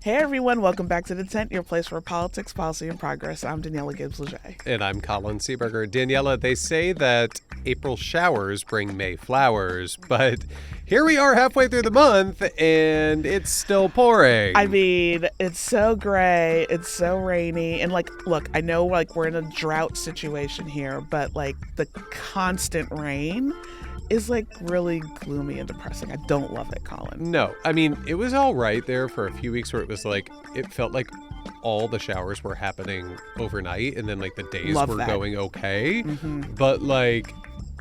Hey everyone, welcome back to The Tent, your place for politics, policy, and progress. I'm Daniella Gibbs-Leger. And I'm Colin Seeberger. Daniella, they say that April showers bring May flowers, but here we are halfway through the month, and it's still pouring. I mean, it's so gray, it's so rainy, and look, I know we're in a drought situation here, but the constant rain is really gloomy and depressing. I don't love it, Colin. No, I mean, it was all right there for a few weeks where it was it felt like all the showers were happening overnight and then the days were going okay. Mm-hmm. But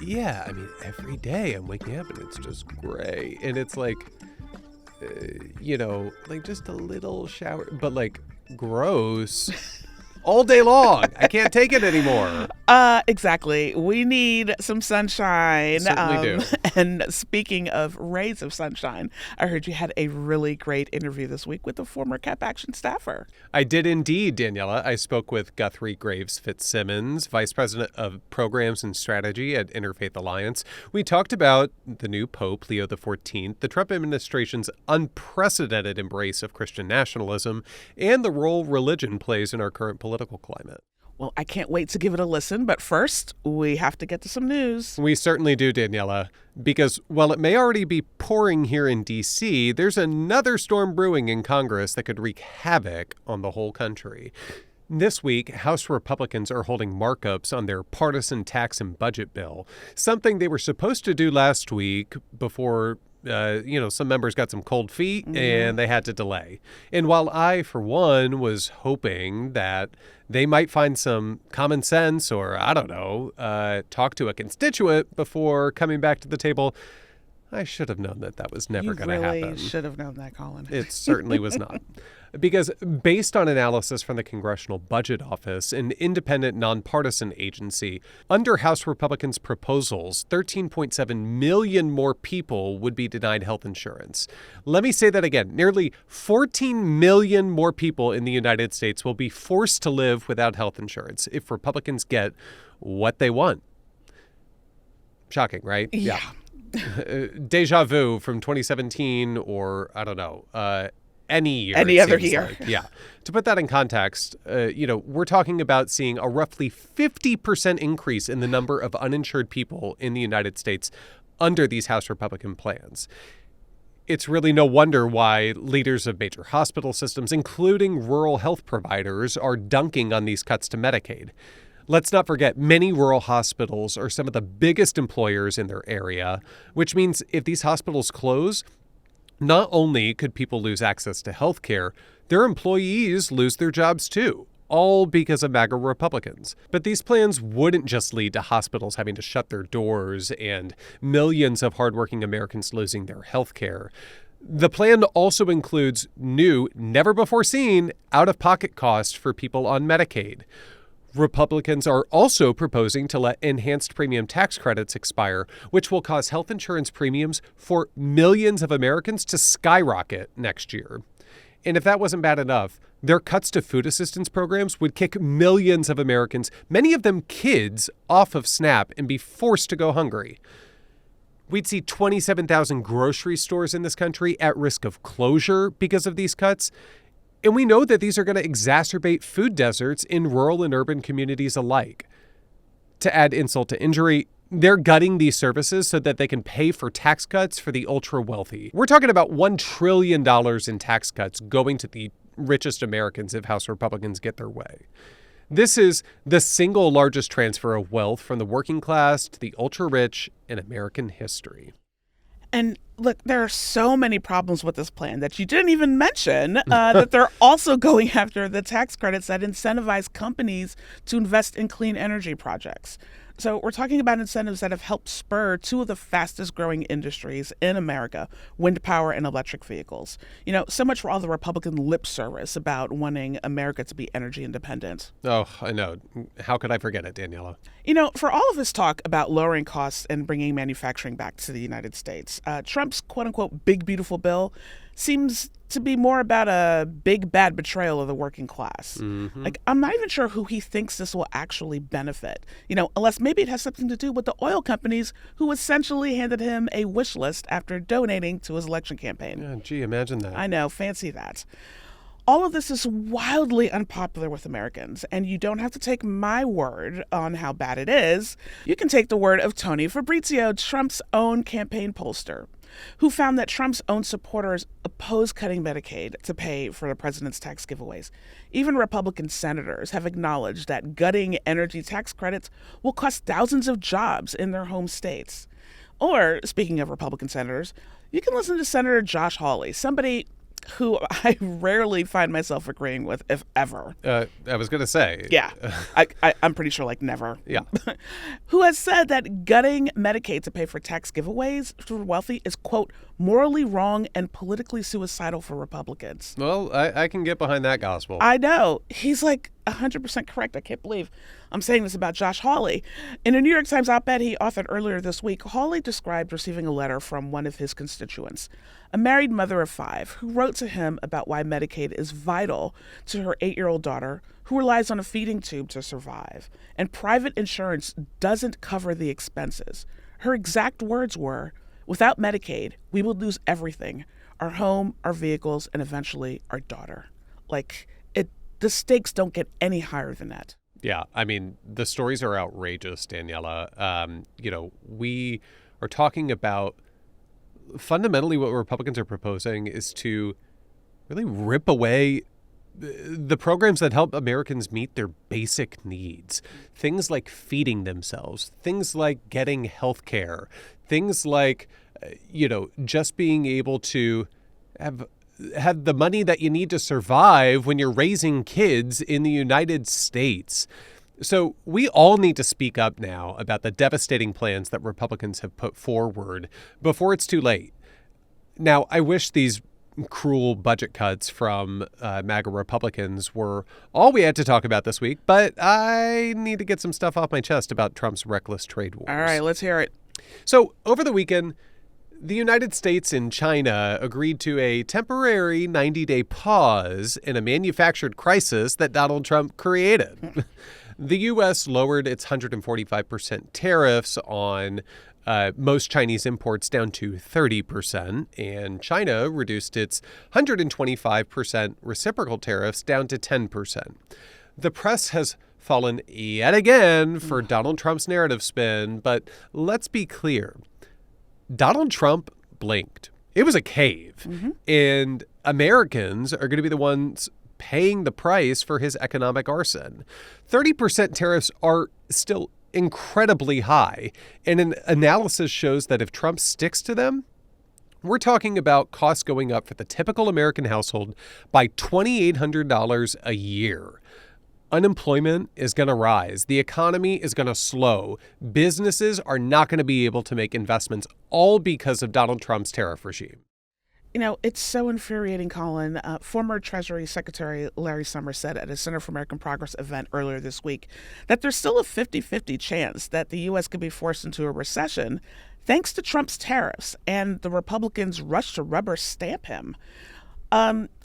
yeah, I mean, every day I'm waking up and it's just gray. And it's just a little shower, but gross. All day long. I can't take it anymore. Exactly. We need some sunshine. Certainly do. And speaking of rays of sunshine, I heard you had a really great interview this week with a former CAP Action staffer. I did indeed, Daniella. I spoke with Guthrie Graves-Fitzsimmons, Vice President of Programs and Strategy at Interfaith Alliance. We talked about the new Pope Leo XIV, the Trump administration's unprecedented embrace of Christian nationalism, and the role religion plays in our current political climate. Well, I can't wait to give it a listen, but first, we have to get to some news. We certainly do, Daniella, because while it may already be pouring here in D.C., there's another storm brewing in Congress that could wreak havoc on the whole country. This week, House Republicans are holding markups on their partisan tax and budget bill, something they were supposed to do last week before some members got some cold feet and they had to delay. And while I, for one, was hoping that they might find some common sense or, I don't know, talk to a constituent before coming back to the table, I should have known that was never going to happen. You really should have known that, Colin. It certainly was not. Because based on analysis from the Congressional Budget Office, an independent nonpartisan agency, under House Republicans' proposals, 13.7 million more people would be denied health insurance. Let me say that again. Nearly 14 million more people in the United States will be forced to live without health insurance if Republicans get what they want. Shocking, right? Yeah. Deja vu from 2017 or, I don't know, any year. Any other year. Yeah. To put that in context, we're talking about seeing a roughly 50% increase in the number of uninsured people in the United States under these House Republican plans. It's really no wonder why leaders of major hospital systems, including rural health providers, are dunking on these cuts to Medicaid. Let's not forget, many rural hospitals are some of the biggest employers in their area, which means if these hospitals close, not only could people lose access to health care, their employees lose their jobs too, all because of MAGA Republicans. But these plans wouldn't just lead to hospitals having to shut their doors and millions of hardworking Americans losing their health care. The plan also includes new, never-before-seen, out-of-pocket costs for people on Medicaid. Republicans are also proposing to let enhanced premium tax credits expire, which will cause health insurance premiums for millions of Americans to skyrocket next year. And if that wasn't bad enough, their cuts to food assistance programs would kick millions of Americans, many of them kids, off of SNAP and be forced to go hungry. We'd see 27,000 grocery stores in this country at risk of closure because of these cuts. And we know that these are going to exacerbate food deserts in rural and urban communities alike. To add insult to injury, they're gutting these services so that they can pay for tax cuts for the ultra-wealthy. We're talking about $1 trillion in tax cuts going to the richest Americans if House Republicans get their way. This is the single largest transfer of wealth from the working class to the ultra-rich in American history. And look, there are so many problems with this plan that you didn't even mention, that they're also going after the tax credits that incentivize companies to invest in clean energy projects. So we're talking about incentives that have helped spur two of the fastest growing industries in America, wind power and electric vehicles. So much for all the Republican lip service about wanting America to be energy independent. Oh, I know. How could I forget it, Daniella? For all of this talk about lowering costs and bringing manufacturing back to the United States, Trump's quote-unquote big, beautiful bill seems to be more about a big, bad betrayal of the working class. Mm-hmm. I'm not even sure who he thinks this will actually benefit, unless maybe it has something to do with the oil companies who essentially handed him a wish list after donating to his election campaign. Yeah, gee, imagine that. I know, fancy that. All of this is wildly unpopular with Americans, and you don't have to take my word on how bad it is. You can take the word of Tony Fabrizio, Trump's own campaign pollster, who found that Trump's own supporters oppose cutting Medicaid to pay for the president's tax giveaways. Even Republican senators have acknowledged that gutting energy tax credits will cost thousands of jobs in their home states. Or, speaking of Republican senators, you can listen to Senator Josh Hawley, somebody who I rarely find myself agreeing with, if ever. I was going to say. Yeah, I'm pretty sure never. Yeah. Who has said that gutting Medicaid to pay for tax giveaways for the wealthy is, quote, morally wrong and politically suicidal for Republicans. Well, I can get behind that gospel. I know. He's 100% correct. I can't believe I'm saying this about Josh Hawley. In a New York Times op-ed he authored earlier this week, Hawley described receiving a letter from one of his constituents, a married mother of 5, who wrote to him about why Medicaid is vital to her 8-year-old daughter, who relies on a feeding tube to survive, and private insurance doesn't cover the expenses. Her exact words were, "Without Medicaid, we will lose everything, our home, our vehicles, and eventually our daughter." The stakes don't get any higher than that. Yeah, I mean, the stories are outrageous, Daniella. We are talking about fundamentally what Republicans are proposing is to really rip away the programs that help Americans meet their basic needs. Things like feeding themselves, things like getting health care, things like, just being able to have the money that you need to survive when you're raising kids in the United States. So we all need to speak up now about the devastating plans that Republicans have put forward before it's too late. Now, I wish these cruel budget cuts from MAGA Republicans were all we had to talk about this week, but I need to get some stuff off my chest about Trump's reckless trade wars. All right, let's hear it. So over the weekend, the United States and China agreed to a temporary 90-day pause in a manufactured crisis that Donald Trump created. The U.S. lowered its 145% tariffs on most Chinese imports down to 30%, and China reduced its 125% reciprocal tariffs down to 10%. The press has fallen yet again for Donald Trump's narrative spin, but let's be clear. Donald Trump blinked. It was a cave. And Americans are going to be the ones paying the price for his economic arson. 30% tariffs are still incredibly high. And an analysis shows that if Trump sticks to them, we're talking about costs going up for the typical American household by $2,800 a year. Unemployment is going to rise. The economy is going to slow. Businesses are not going to be able to make investments, all because of Donald Trump's tariff regime. It's so infuriating, Colin. Former Treasury Secretary Larry Summers said at a Center for American Progress event earlier this week that there's still a 50-50 chance that the U.S. could be forced into a recession thanks to Trump's tariffs and the Republicans' rush to rubber stamp him.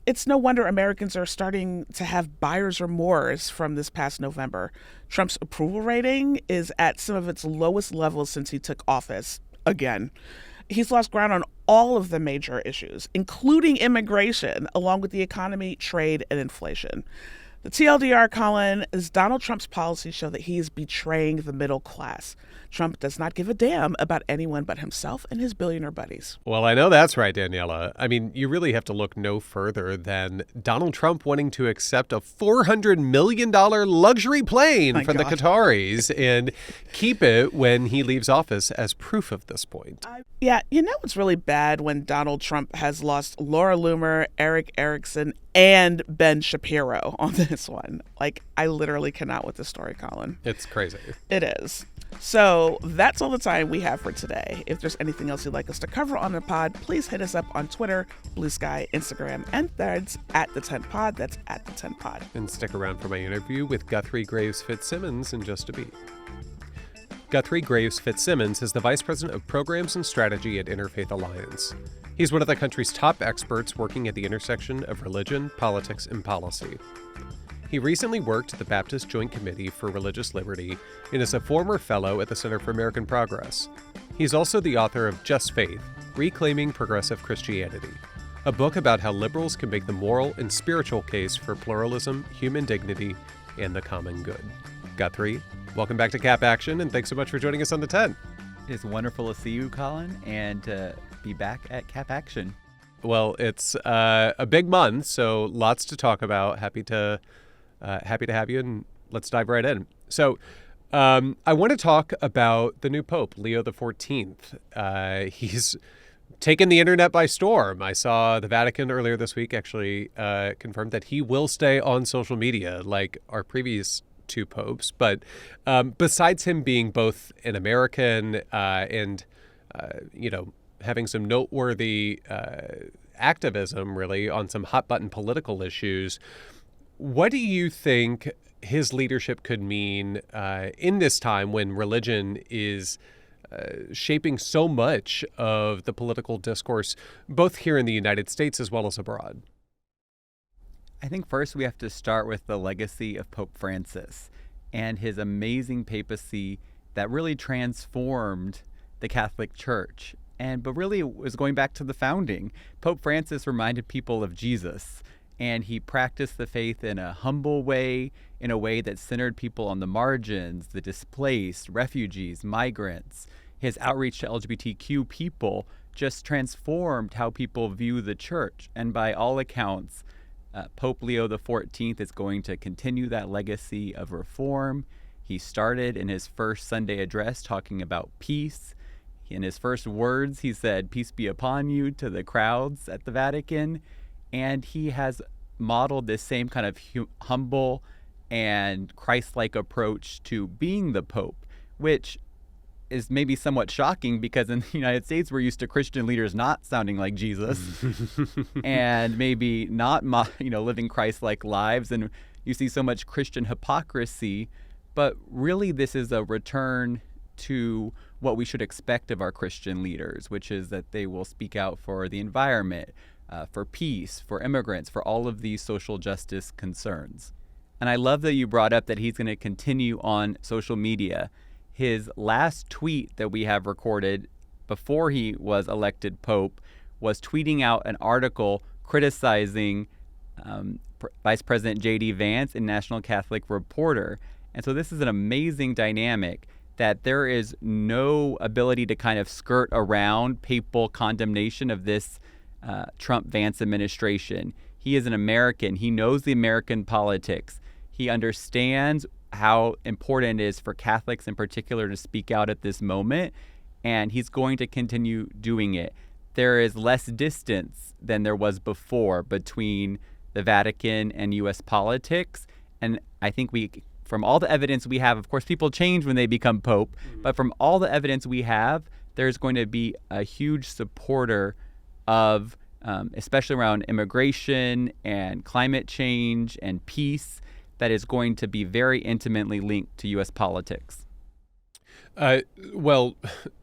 It's no wonder Americans are starting to have buyer's remorse from this past November. Trump's approval rating is at some of its lowest levels since he took office again. He's lost ground on all of the major issues, including immigration, along with the economy, trade, and inflation. The TLDR, Colin, is Donald Trump's policies show that he is betraying the middle class. Trump does not give a damn about anyone but himself and his billionaire buddies. Well, I know that's right, Daniella. I mean, you really have to look no further than Donald Trump wanting to accept a $400 million luxury plane from the Qataris and keep it when he leaves office as proof of this point. Yeah, it's really bad when Donald Trump has lost Laura Loomer, Eric Erickson, and Ben Shapiro on this one. I literally cannot with this story, Colin. It's crazy. It is. So that's all the time we have for today. If there's anything else you'd like us to cover on the pod, please hit us up on Twitter, Blue Sky, Instagram, and Threads at the 10 Pod. That's at the 10 Pod. And stick around for my interview with Guthrie Graves-Fitzsimmons in just a beat. Guthrie Graves-Fitzsimmons is the Vice President of Programs and Strategy at Interfaith Alliance. He's one of the country's top experts working at the intersection of religion, politics, and policy. He recently worked at the Baptist Joint Committee for Religious Liberty and is a former fellow at the Center for American Progress. He's also the author of Just Faith, Reclaiming Progressive Christianity. a book about how liberals can make the moral and spiritual case for pluralism, human dignity, and the common good. Guthrie, welcome back to Cap Action, and thanks so much for joining us on the 10. It is wonderful to see you, Colin, and to be back at Cap Action. Well, it's a big month, so lots to talk about. Happy to have you, and let's dive right in. So I want to talk about the new Pope, Leo XIV. He's taken the internet by storm. I saw the Vatican earlier this week actually confirmed that he will stay on social media like our previous two popes. But besides him being both an American and, having some noteworthy activism really on some hot button political issues, what do you think his leadership could mean in this time when religion is shaping so much of the political discourse, both here in the United States as well as abroad? I think first we have to start with the legacy of Pope Francis and his amazing papacy that really transformed the Catholic Church. But really it was going back to the founding. Pope Francis reminded people of Jesus, and he practiced the faith in a humble way, in a way that centered people on the margins, the displaced, refugees, migrants. His outreach to LGBTQ people just transformed how people view the church. And by all accounts, Pope Leo XIV is going to continue that legacy of reform. He started in his first Sunday address talking about peace. In his first words, he said, "Peace be upon you," to the crowds at the Vatican. And he has modeled this same kind of humble and Christ-like approach to being the Pope, which is maybe somewhat shocking because in the United States, we're used to Christian leaders not sounding like Jesus and maybe not, living Christ-like lives. And you see so much Christian hypocrisy, but really this is a return to what we should expect of our Christian leaders, which is that they will speak out for the environment, for peace, for immigrants, for all of these social justice concerns. And I love that you brought up that he's going to continue on social media. His last tweet that we have recorded before he was elected Pope was tweeting out an article criticizing Vice President J.D. Vance in National Catholic Reporter. And so this is an amazing dynamic that there is no ability to kind of skirt around papal condemnation of this Trump-Vance administration. He is an American. He knows the American politics. He understands how important it is for Catholics in particular to speak out at this moment, and he's going to continue doing it. There is less distance than there was before between the Vatican and U.S. politics, and I think from all the evidence we have, of course, people change when they become Pope, but from all the evidence we have, there's going to be a huge supporter of, especially around immigration and climate change and peace, that is going to be very intimately linked to U.S. politics. Well,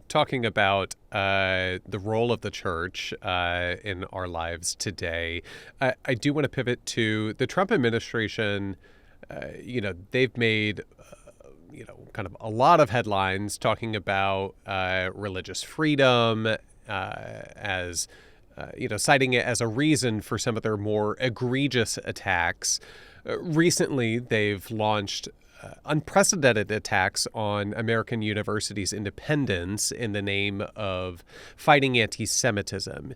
talking about the role of the church in our lives today, I do want to pivot to the Trump administration. They've made, kind of a lot of headlines talking about religious freedom as, citing it as a reason for some of their more egregious attacks. Recently, they've launched unprecedented attacks on American universities' independence in the name of fighting anti-Semitism.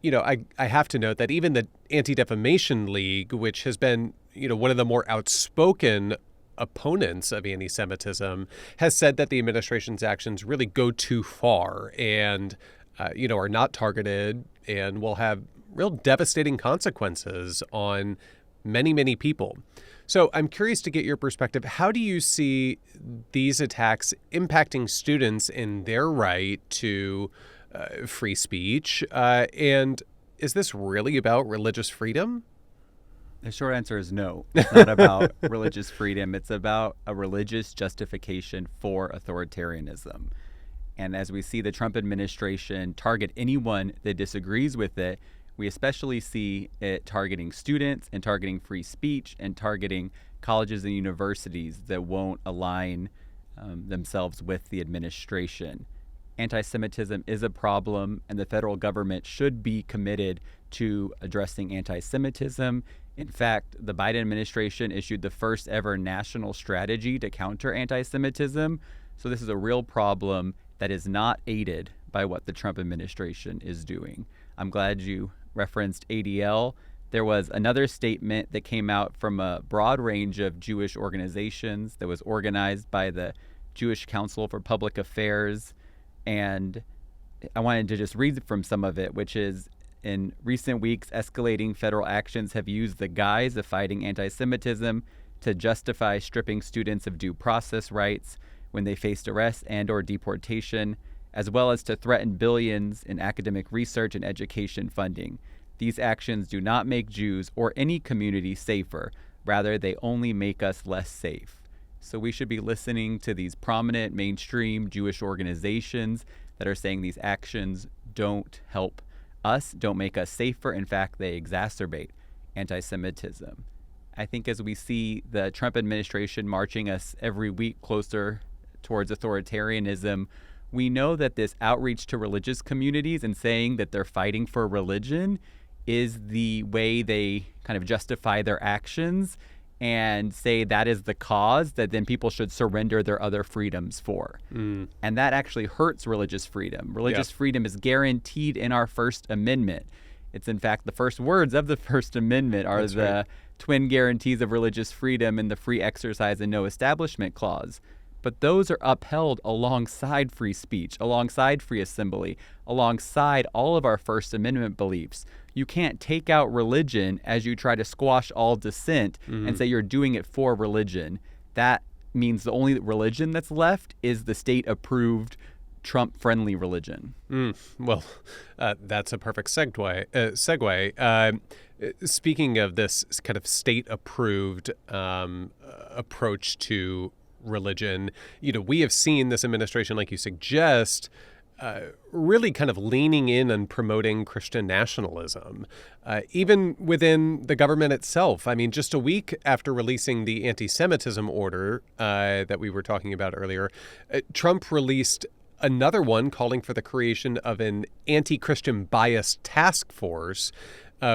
I have to note that even the Anti-Defamation League, which has been, one of the more outspoken opponents of anti-Semitism, has said that the administration's actions really go too far and, are not targeted and will have real devastating consequences on many, many people. So I'm curious to get your perspective. How do you see these attacks impacting students in their right to free speech? And is this really about religious freedom? The short answer is no. It's not about religious freedom. It's about a religious justification for authoritarianism. And as we see the Trump administration target anyone that disagrees with it, we especially see it targeting students and targeting free speech and targeting colleges and universities that won't align themselves with the administration. Anti-Semitism is a problem, and the federal government should be committed to addressing anti-Semitism. In fact, the Biden administration issued the first ever national strategy to counter anti-Semitism. So this is a real problem that is not aided by what the Trump administration is doing. I'm glad you referenced ADL. There was another statement that came out from a broad range of Jewish organizations that was organized by the Jewish Council for Public Affairs. And I wanted to just read from some of it, which is, in recent weeks, escalating federal actions have used the guise of fighting anti-Semitism to justify stripping students of due process rights when they faced arrest and or deportation, as well as to threaten billions in academic research and education funding. These actions do not make Jews or any community safer. Rather, they only make us less safe. So we should be listening to these prominent mainstream Jewish organizations that are saying these actions don't help us, don't make us safer. In fact, they exacerbate anti-Semitism. I think as we see the Trump administration marching us every week closer towards authoritarianism, we know that this outreach to religious communities and saying that they're fighting for religion is the way they kind of justify their actions and say that is the cause that then people should surrender their other freedoms for. And that actually hurts religious freedom. Religious freedom is guaranteed in our First Amendment. It's in fact the first words of the First Amendment are twin guarantees of religious freedom and the free exercise and no establishment clause. But those are upheld alongside free speech, alongside free assembly, alongside all of our First Amendment beliefs. You can't take out religion as you try to squash all dissent and say you're doing it for religion. That means the only religion that's left is the state-approved, Trump-friendly religion. Well, that's a perfect segue. Speaking of this kind of state-approved approach to religion, we have seen this administration, like you suggest, really kind of leaning in and promoting Christian nationalism, even within the government itself. I mean, just a week after releasing the anti-Semitism order that we were talking about earlier, Trump released another one calling for the creation of an anti-Christian bias task force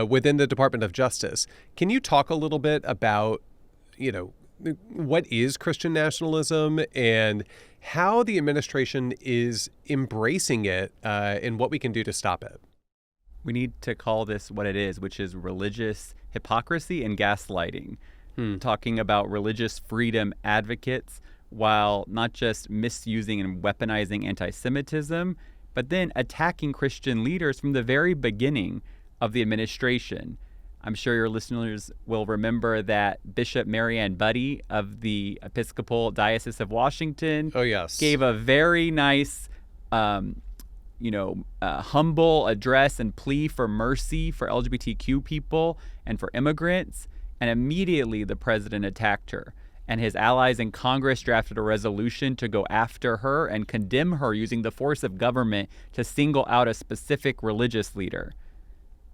within the Department of Justice. Can you talk a little bit about, what is Christian nationalism and how the administration is embracing it and what we can do to stop it? We need to call this what it is, which is religious hypocrisy and gaslighting. Talking about religious freedom advocates while not just misusing and weaponizing anti-Semitism, but then attacking Christian leaders from the very beginning of the administration. I'm sure your listeners will remember that Bishop Marianne Budde of the Episcopal Diocese of Washington gave a very nice, humble address and plea for mercy for LGBTQ people and for immigrants. And immediately the president attacked her. And his allies in Congress drafted a resolution to go after her and condemn her using the force of government to single out a specific religious leader.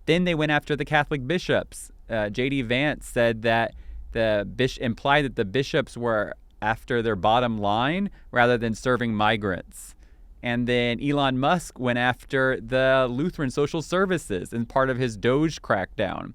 Then they went after the Catholic bishops. J.D. Vance said that implied that the bishops were after their bottom line rather than serving migrants. And then Elon Musk went after the Lutheran Social Services in part of his Doge crackdown.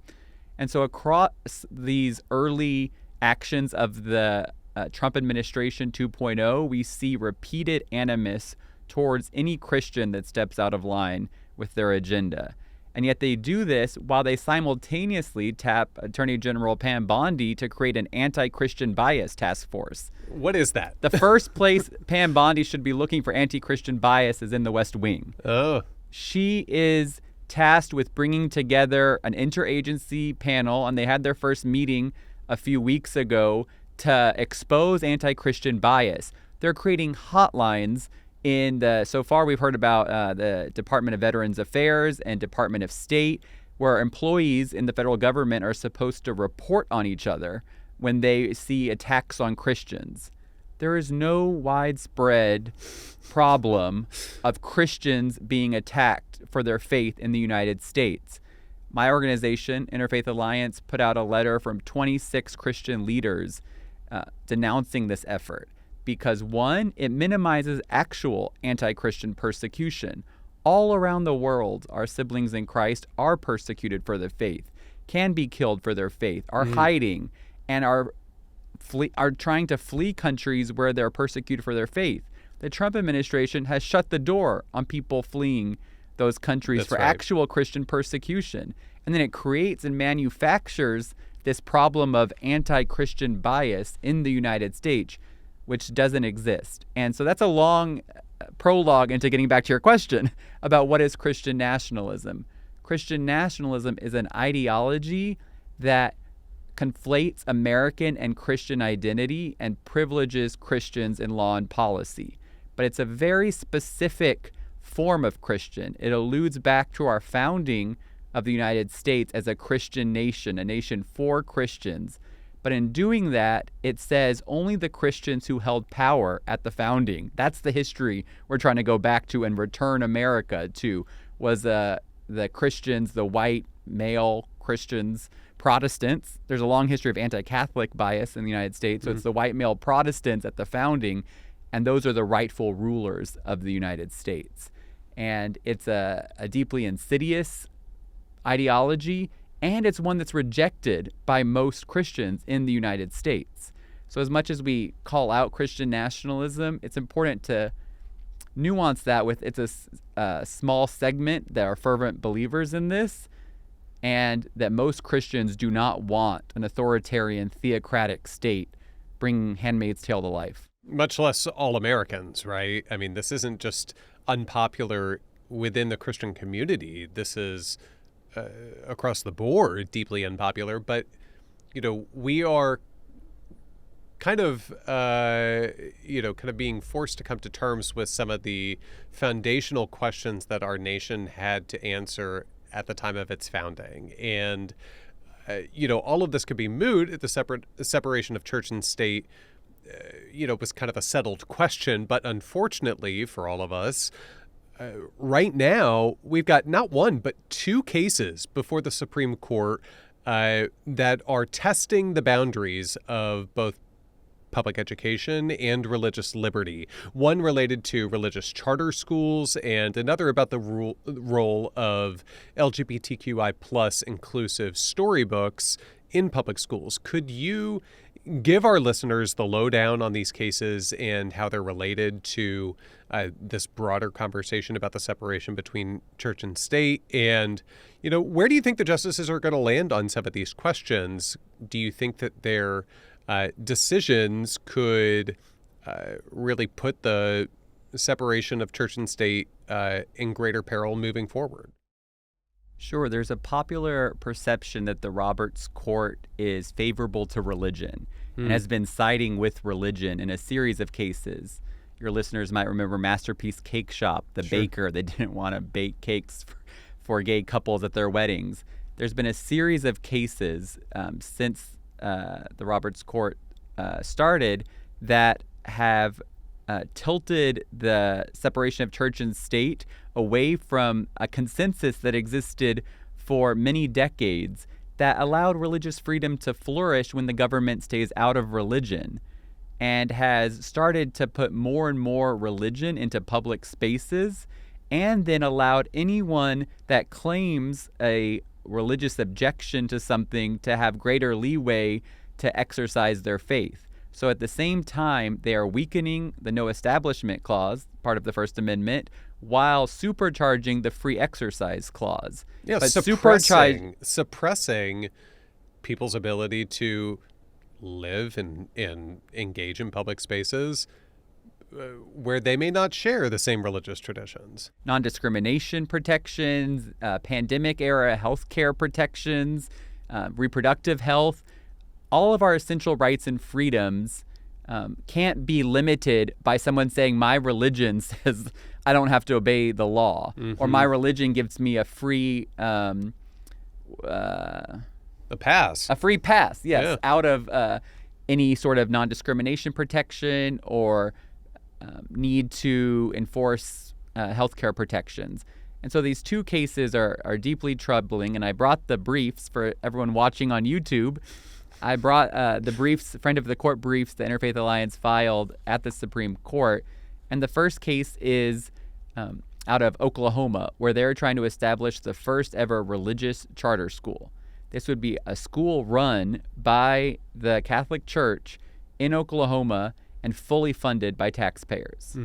And so across these early actions of the Trump administration 2.0, we see repeated animus towards any Christian that steps out of line with their agenda. And yet they do this while they simultaneously tap Attorney General Pam Bondi to create an anti-Christian bias task force. What is that? The first place Pam Bondi should be looking for anti-Christian bias is in the West Wing. Oh. She is tasked with bringing together an interagency panel, and they had their first meeting a few weeks ago to expose anti-Christian bias. They're creating hotlines so far we've heard about the Department of Veterans Affairs and Department of State, where employees in the federal government are supposed to report on each other when they see attacks on Christians. There is no widespread problem of Christians being attacked for their faith in the United States. My organization, Interfaith Alliance, put out a letter from 26 Christian leaders denouncing this effort because, one, it minimizes actual anti-Christian persecution. All around the world, our siblings in Christ are persecuted for their faith, can be killed for their faith, are hiding, and are trying to flee countries where they're persecuted for their faith. The Trump administration has shut the door on people fleeing those countries for actual Christian persecution. And then it creates and manufactures this problem of anti-Christian bias in the United States, which doesn't exist. And so that's a long prologue into getting back to your question about what is Christian nationalism. Christian nationalism is an ideology that conflates American and Christian identity and privileges Christians in law and policy. But it's a very specific form of Christian. It alludes back to our founding of the United States as a Christian nation, a nation for Christians. But in doing that, it says only the Christians who held power at the founding. That's the history we're trying to go back to and return America to, was the Christians, the white male Christians, Protestants. There's a long history of anti-Catholic bias in the United States. So it's the white male Protestants at the founding, and those are the rightful rulers of the United States. And it's a deeply insidious ideology, and it's one that's rejected by most Christians in the United States. So as much as we call out Christian nationalism, it's important to nuance that with it's a small segment that are fervent believers in this, and that most Christians do not want an authoritarian theocratic state bringing Handmaid's Tale to life. Much less all Americans, right? I mean, this isn't just unpopular within the Christian community. This is across the board deeply unpopular. But, we are kind of being forced to come to terms with some of the foundational questions that our nation had to answer at the time of its founding. And, all of this could be moot at the separation of church and state, was kind of a settled question. But unfortunately for all of us, right now, we've got not one, but two cases before the Supreme Court that are testing the boundaries of both public education and religious liberty. One related to religious charter schools, and another about the role of LGBTQI plus inclusive storybooks in public schools. Could you give our listeners the lowdown on these cases and how they're related to this broader conversation about the separation between church and state? And, where do you think the justices are going to land on some of these questions? Do you think that their decisions could really put the separation of church and state in greater peril moving forward? Sure. There's a popular perception that the Roberts Court is favorable to religion and has been siding with religion in a series of cases. Your listeners might remember Masterpiece Cake Shop, the baker that didn't want to bake cakes for gay couples at their weddings. There's been a series of cases since the Roberts Court started that have tilted the separation of church and state away from a consensus that existed for many decades that allowed religious freedom to flourish when the government stays out of religion, and has started to put more and more religion into public spaces, and then allowed anyone that claims a religious objection to something to have greater leeway to exercise their faith. So at the same time, they are weakening the No Establishment Clause, part of the First Amendment, while supercharging the Free Exercise Clause. Yeah, but suppressing people's ability to live and engage in public spaces where they may not share the same religious traditions. Non-discrimination protections, pandemic-era healthcare protections, reproductive health. All of our essential rights and freedoms can't be limited by someone saying my religion says I don't have to obey the law, or my religion gives me a free a pass. A free pass, yes, out of any sort of non-discrimination protection or need to enforce healthcare protections. And so these two cases are deeply troubling, and I brought the briefs for everyone watching on YouTube. I brought the briefs, friend of the court briefs, the Interfaith Alliance filed at the Supreme Court. And the first case is out of Oklahoma, where they're trying to establish the first ever religious charter school. This would be a school run by the Catholic Church in Oklahoma and fully funded by taxpayers.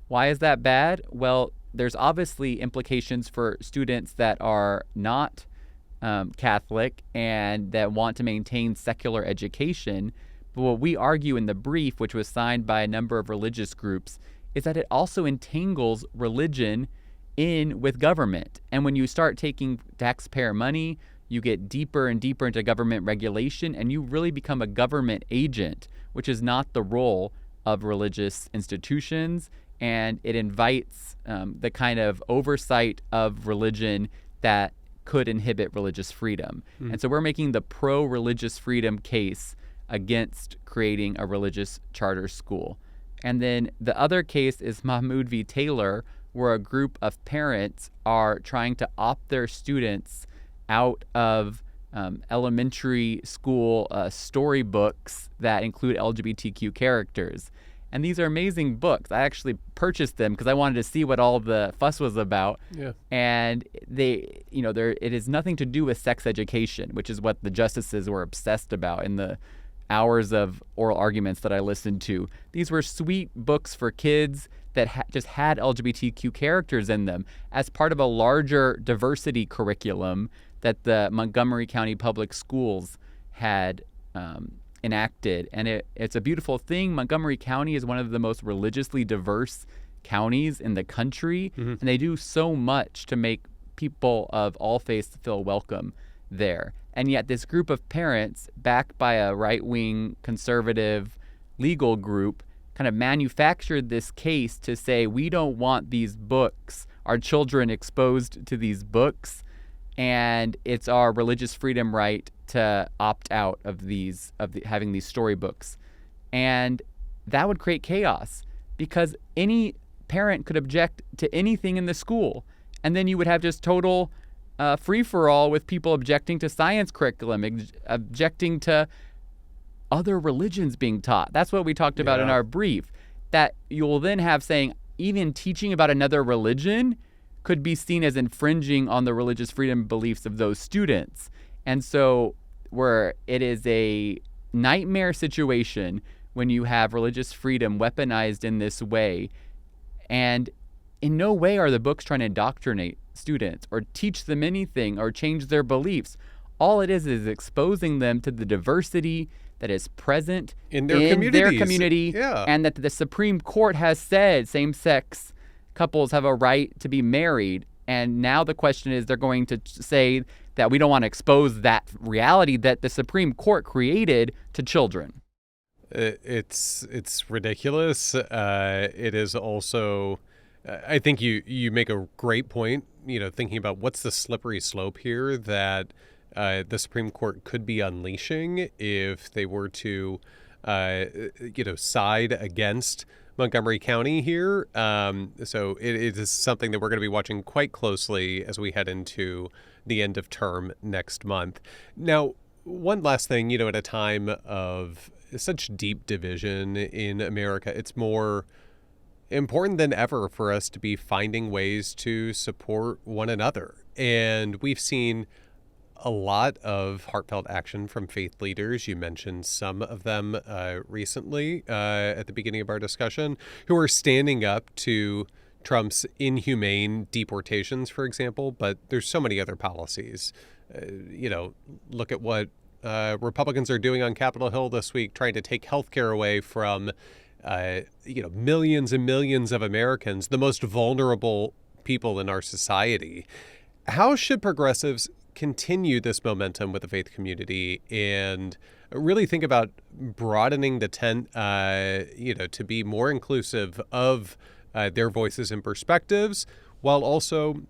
Why is that bad? Well, there's obviously implications for students that are not Catholic and that want to maintain secular education. But what we argue in the brief, which was signed by a number of religious groups, is that it also entangles religion in with government. And when you start taking taxpayer money, you get deeper and deeper into government regulation, and you really become a government agent, which is not the role of religious institutions. And it invites the kind of oversight of religion that could inhibit religious freedom. And so we're making the pro-religious freedom case against creating a religious charter school. And then the other case is Mahmoud v. Taylor, where a group of parents are trying to opt their students out of elementary school storybooks that include LGBTQ characters. And these are amazing books. I actually purchased them because I wanted to see what all the fuss was about. Yeah. And it is nothing to do with sex education, which is what the justices were obsessed about in the hours of oral arguments that I listened to. These were sweet books for kids that just had LGBTQ characters in them as part of a larger diversity curriculum that the Montgomery County Public Schools had enacted. And it's a beautiful thing. Montgomery County is one of the most religiously diverse counties in the country, and they do so much to make people of all faiths feel welcome there. And yet this group of parents, backed by a right-wing conservative legal group, kind of manufactured this case to say, we don't want these books, our children exposed to these books, and it's our religious freedom right to opt out of having these storybooks. And that would create chaos because any parent could object to anything in the school. And then you would have just total free-for-all with people objecting to science curriculum, objecting to other religions being taught. That's what we talked about in our brief, that you'll then have saying even teaching about another religion could be seen as infringing on the religious freedom beliefs of those students. And so where it is a nightmare situation when you have religious freedom weaponized in this way, and in no way are the books trying to indoctrinate students or teach them anything or change their beliefs. All it is exposing them to the diversity that is present in their community, and that the Supreme Court has said same-sex couples have a right to be married. And now the question is, they're going to say that we don't want to expose that reality that the Supreme Court created to children. It's ridiculous. It is also, I think you make a great point, thinking about what's the slippery slope here that the Supreme Court could be unleashing if they were to, side against Montgomery County here. So it is something that we're going to be watching quite closely as we head into the end of term next month. Now, one last thing, at a time of such deep division in America, it's more important than ever for us to be finding ways to support one another. And we've seen a lot of heartfelt action from faith leaders. You mentioned some of them recently at the beginning of our discussion, who are standing up to Trump's inhumane deportations, for example. But there's so many other policies. Look at what Republicans are doing on Capitol Hill this week, trying to take health care away from millions and millions of Americans, the most vulnerable people in our society. How should progressives continue this momentum with the faith community and really think about broadening the tent, to be more inclusive of their voices and perspectives, while also,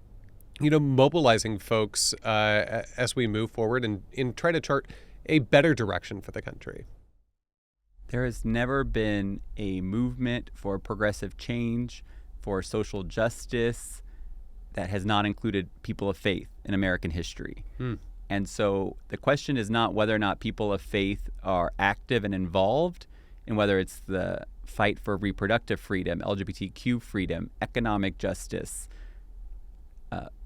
mobilizing folks as we move forward and try to chart a better direction for the country? There has never been a movement for progressive change, for social justice, that has not included people of faith in American history. And so the question is not whether or not people of faith are active and involved, and whether it's the fight for reproductive freedom, LGBTQ freedom, economic justice,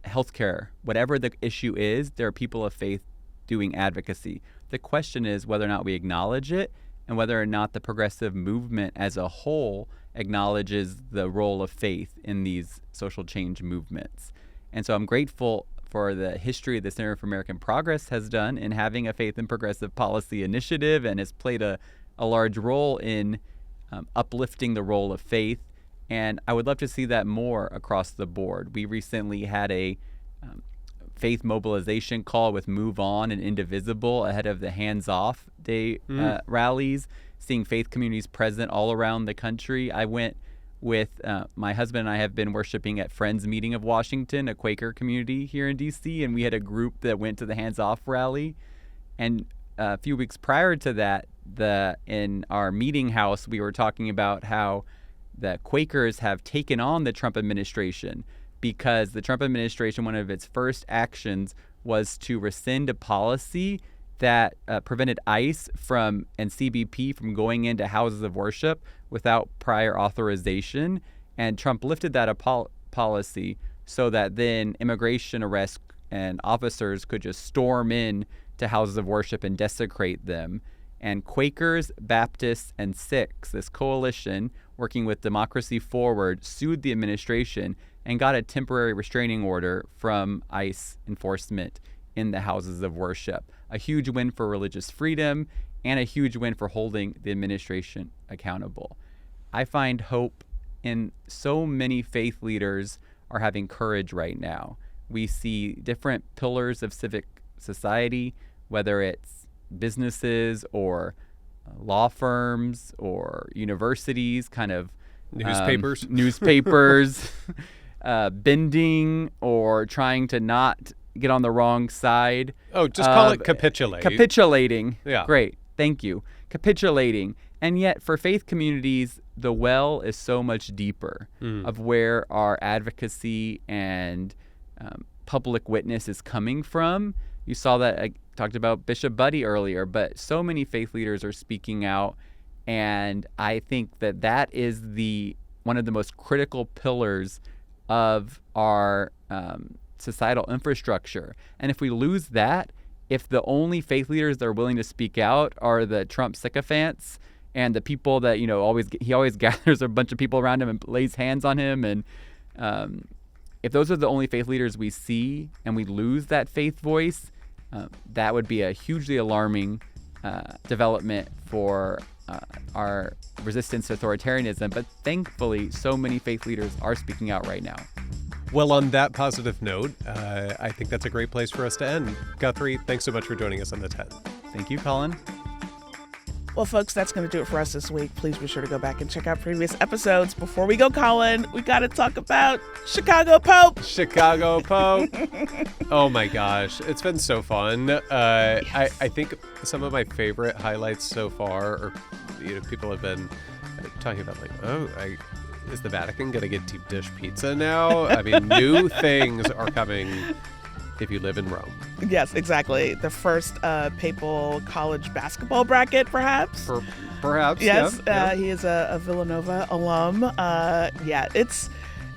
healthcare, whatever the issue is, there are people of faith doing advocacy. The question is whether or not we acknowledge it, and whether or not the progressive movement as a whole acknowledges the role of faith in these social change movements. And so I'm grateful for the history the Center for American Progress has done in having a faith and progressive policy initiative, and has played a large role in uplifting the role of faith. And I would love to see that more across the board. We recently had a faith mobilization call with Move On and Indivisible ahead of the Hands Off Day rallies, seeing faith communities present all around the country. I went with my husband and I have been worshiping at Friends Meeting of Washington, a Quaker community here in D.C., and we had a group that went to the Hands Off rally. And a few weeks prior to that, in our meeting house, we were talking about how the Quakers have taken on the Trump administration, because the Trump administration, one of its first actions was to rescind a policy that prevented ICE and CBP from going into houses of worship without prior authorization. And Trump lifted that policy so that then immigration arrests and officers could just storm in to houses of worship and desecrate them. And Quakers, Baptists, and Sikhs, this coalition working with Democracy Forward, sued the administration and got a temporary restraining order from ICE enforcement in the houses of worship. A huge win for religious freedom and a huge win for holding the administration accountable. I find hope in so many faith leaders are having courage right now. We see different pillars of civic society, whether it's businesses or law firms or universities, kind of newspapers bending or trying to not get on the wrong side. Oh, just call it capitulate. Capitulating. Yeah. Great. Thank you. Capitulating. And yet for faith communities, the well is so much deeper of where our advocacy and public witness is coming from. You saw that I talked about Bishop Buddy earlier, but so many faith leaders are speaking out. And I think that is one of the most critical pillars of our societal infrastructure. And if we lose that, if the only faith leaders that are willing to speak out are the Trump sycophants and the people that, he always gathers a bunch of people around him and lays hands on him, and if those are the only faith leaders we see and we lose that faith voice, that would be a hugely alarming development for our resistance to authoritarianism. But thankfully, so many faith leaders are speaking out right now. Well, on that positive note, I think that's a great place for us to end. Guthrie, thanks so much for joining us on The 10. Thank you, Colin. Well, folks, that's going to do it for us this week. Please be sure to go back and check out previous episodes. Before we go, Colin, we got to talk about Chicago Pope. Chicago Pope. Oh my gosh, it's been so fun. Yes. I think some of my favorite highlights so far, or people have been talking about is the Vatican going to get deep dish pizza now? I mean, new things are coming if you live in Rome. Yes, exactly. The first papal college basketball bracket, perhaps. Perhaps. Yes, yeah. He is a Villanova alum.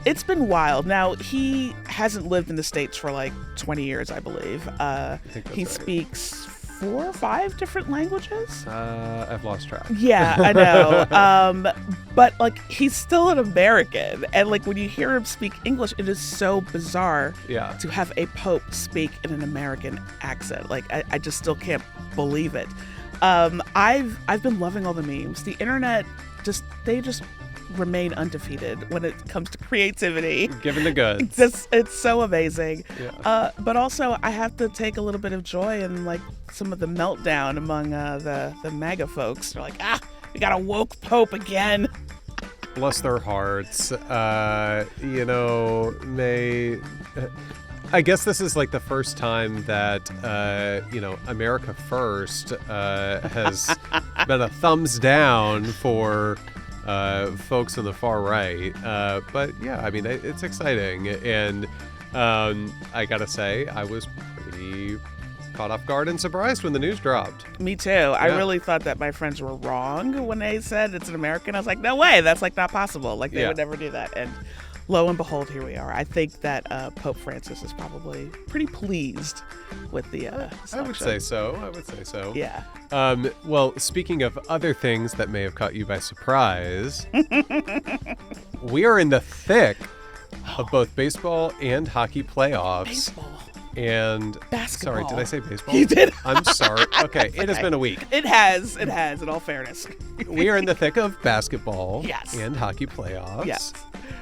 It's been wild. Now, he hasn't lived in the States for like 20 years, I believe. I think that's he right. speaks 4 or 5 different languages. I've lost track. Yeah, I know. But he's still an American, and when you hear him speak English, it is so bizarre. Yeah. To have a pope speak in an American accent. I just still can't believe it. I've been loving all the memes. The internet they just remain undefeated when it comes to creativity. Given the goods. It's so amazing. Yeah. But also I have to take a little bit of joy in some of the meltdown among the MAGA folks. They're like, we got a woke pope again. Bless their hearts. I guess this is the first time that, America First has been a thumbs down for folks on the far right. But yeah, I mean, it's exciting. And I gotta say, I was caught off guard and surprised when the news dropped. Me too. I really thought that my friends were wrong when they said it's an American. I was like, no way, that's like not possible. Like they would never do that. And lo and behold, here we are. I think that Pope Francis is probably pretty pleased with the selection. I would say so. Yeah. Well, speaking of other things that may have caught you by surprise, we are in the thick of both baseball and hockey playoffs. Baseball. And basketball. Sorry, did I say baseball? You did. I'm sorry. Okay, it has been a week. It has, in all fairness. We are in the thick of basketball and hockey playoffs. Yes.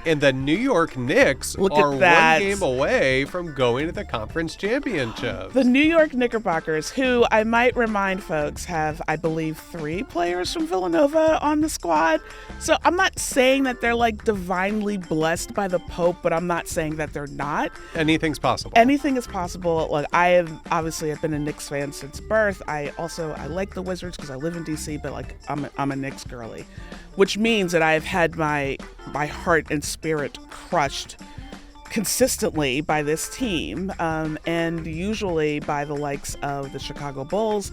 And the New York Knicks are one game away from going to the conference championship. The New York Knickerbockers, who I might remind folks have, I believe, 3 players from Villanova on the squad. So I'm not saying that they're like divinely blessed by the Pope, but I'm not saying that they're not. Anything's possible. Anything is possible. Like I've been a Knicks fan since birth. I like the Wizards because I live in DC, but like I'm a Knicks girly, which means that I've had my heart and spirit crushed consistently by this team, and usually by the likes of the Chicago Bulls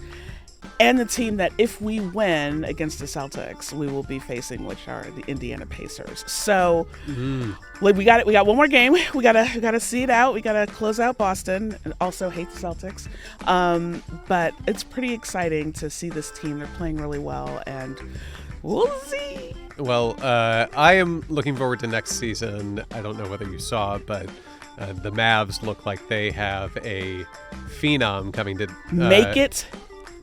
and the team that if we win against the Celtics, we will be facing, which are the Indiana Pacers. So like we got one more game. We gotta see it out. We gotta close out Boston, and also hate the Celtics. But it's pretty exciting to see this team. They're playing really well, and we'll see. Well, I am looking forward to next season. I don't know whether you saw, but the Mavs look like they have a phenom coming to make it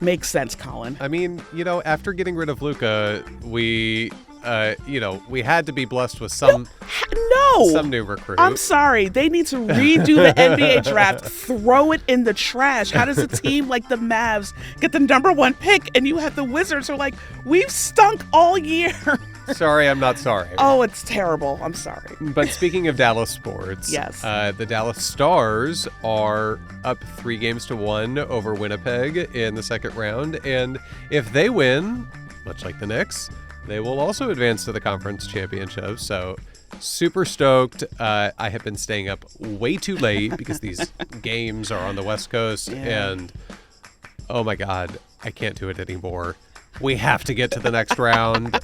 make sense, Colin. I mean, after getting rid of Luka, we had to be blessed with some new recruit. I'm sorry. They need to redo the NBA draft, throw it in the trash. How does a team like the Mavs get the number 1 pick and you have the Wizards who are like, we've stunk all year? Sorry, I'm not sorry. Oh, it's terrible. I'm sorry. But speaking of Dallas sports, yes, the Dallas Stars are up 3-1 over Winnipeg in the second round. And if they win, much like the Knicks, they will also advance to the conference championship. So super stoked. I have been staying up way too late because these games are on the West Coast. Yeah. And oh my God, I can't do it anymore. We have to get to the next round.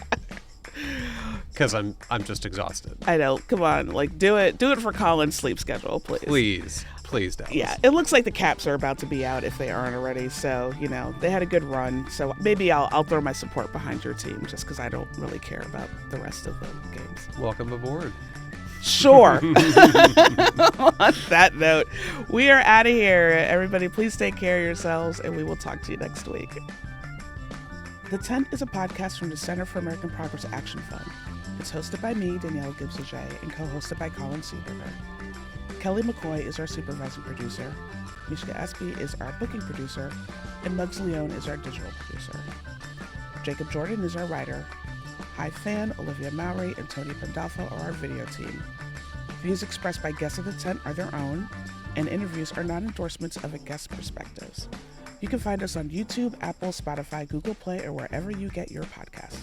Because I'm just exhausted. I know. Come on, like do it for Colin's sleep schedule, please. Please, Dallas. Yeah, it looks like the Caps are about to be out if they aren't already. So they had a good run. So maybe I'll throw my support behind your team just because I don't really care about the rest of the games. Welcome aboard. Sure. On that note, we are out of here. Everybody, please take care of yourselves, and we will talk to you next week. The Tent is a podcast from the Center for American Progress Action Fund. It's hosted by me, Daniella Gibbs-Leger, and co-hosted by Colin Seeberger. Kelly McCoy is our supervising producer. Mishka Espy is our booking producer, and Muggs Leone is our digital producer. Jacob Jordan is our writer. Hive Fan, Olivia Mowry, and Tony Pandolfo are our video team. Views expressed by guests of the Tent are their own, and interviews are not endorsements of a guest's perspectives. You can find us on YouTube, Apple, Spotify, Google Play, or wherever you get your podcasts.